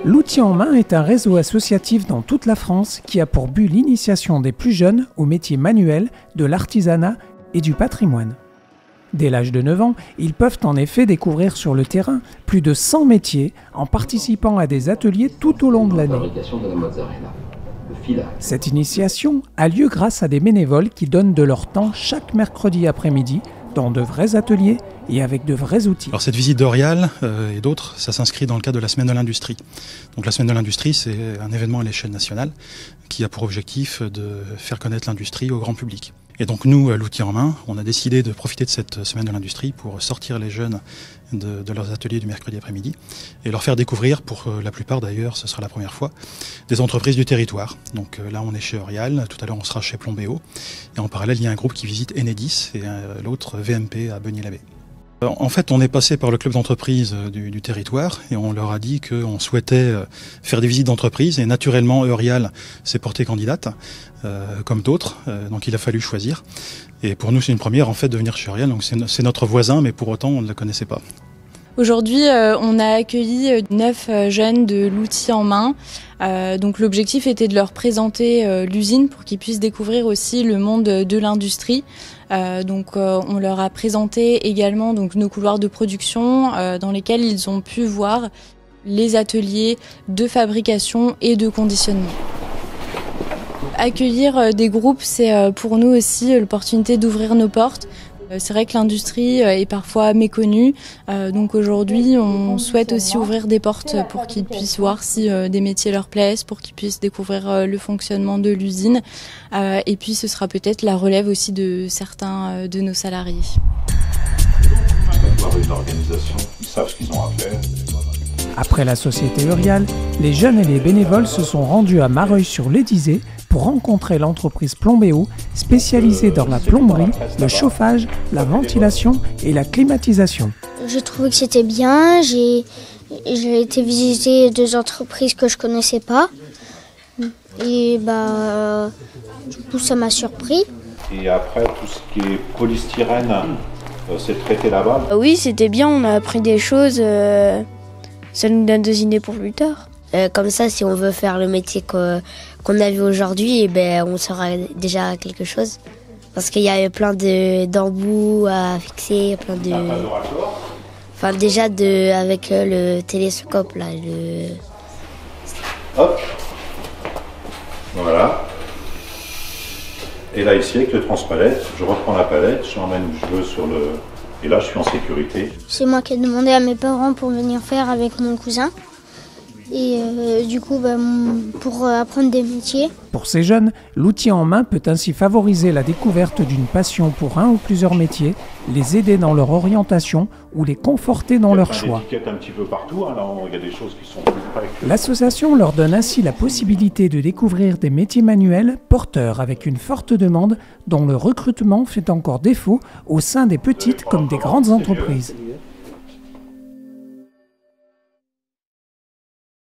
L'outil en main est un réseau associatif dans toute la France qui a pour but l'initiation des plus jeunes aux métiers manuels, de l'artisanat et du patrimoine. Dès l'âge de 9 ans, ils peuvent en effet découvrir sur le terrain plus de 100 métiers en participant à des ateliers tout au long de l'année. Cette initiation a lieu grâce à des bénévoles qui donnent de leur temps chaque mercredi après-midi dans de vrais ateliers et avec de vrais outils. Alors cette visite d'Orial et d'autres, ça s'inscrit dans le cadre de la Semaine de l'Industrie. Donc la Semaine de l'Industrie, c'est un événement à l'échelle nationale qui a pour objectif de faire connaître l'industrie au grand public. Et donc nous, l'outil en main, on a décidé de profiter de cette Semaine de l'Industrie pour sortir les jeunes de leurs ateliers du mercredi après-midi et leur faire découvrir, pour la plupart d'ailleurs, ce sera la première fois, des entreprises du territoire. Donc là on est chez Orial, tout à l'heure on sera chez Plombéo, et en parallèle il y a un groupe qui visite Enedis et l'autre VMP à Beugny-l'Abbé. En fait, on est passé par le club d'entreprise du territoire et on leur a dit qu'on souhaitait faire des visites d'entreprise et naturellement Orial s'est portée candidate, comme d'autres, donc il a fallu choisir. Et pour nous c'est une première en fait de venir chez Orial, donc c'est notre voisin mais pour autant on ne le connaissait pas. Aujourd'hui, on a accueilli 9 jeunes de l'outil en main. Donc l'objectif était de leur présenter l'usine pour qu'ils puissent découvrir aussi le monde de l'industrie. On leur a présenté également donc nos couloirs de production dans lesquels ils ont pu voir les ateliers de fabrication et de conditionnement. Accueillir des groupes, c'est pour nous aussi l'opportunité d'ouvrir nos portes. C'est vrai que l'industrie est parfois méconnue, donc aujourd'hui on souhaite aussi ouvrir des portes pour qu'ils puissent voir si des métiers leur plaisent, pour qu'ils puissent découvrir le fonctionnement de l'usine, et puis ce sera peut-être la relève aussi de certains de nos salariés. Ils savent ce qu'ils ont à faire. Après la société Orial, les jeunes et les bénévoles se sont rendus à Mareuil-sur-l'Édizé pour rencontrer l'entreprise Plombéo, spécialisée dans la plomberie, le chauffage, la ventilation et la climatisation. J'ai trouvé que c'était bien, j'ai été visiter 2 entreprises que je connaissais pas et du coup ça m'a surpris. Et après tout ce qui est polystyrène, c'est traité là-bas. Oui, c'était bien, on a appris des choses, ça nous donne des idées pour plus tard. Comme ça, si on veut faire le métier qu'on a vu aujourd'hui, on saura déjà quelque chose. Parce qu'il y a plein d'embouts à fixer, plein de... Enfin déjà avec le télescope là. Hop. Voilà. Et là ici avec le transpalette, je reprends la palette, je l'emmène où je veux sur le... Et là je suis en sécurité. C'est moi qui ai demandé à mes parents pour venir faire avec mon cousin. Et du coup, pour apprendre des métiers. Pour ces jeunes, l'outil en main peut ainsi favoriser la découverte d'une passion pour un ou plusieurs métiers, les aider dans leur orientation ou les conforter dans leur choix. Un petit peu partout, hein, là, il y a des choses qui sont plus près. L'association leur donne ainsi la possibilité de découvrir des métiers manuels porteurs avec une forte demande dont le recrutement fait encore défaut au sein des petites comme des grandes entreprises.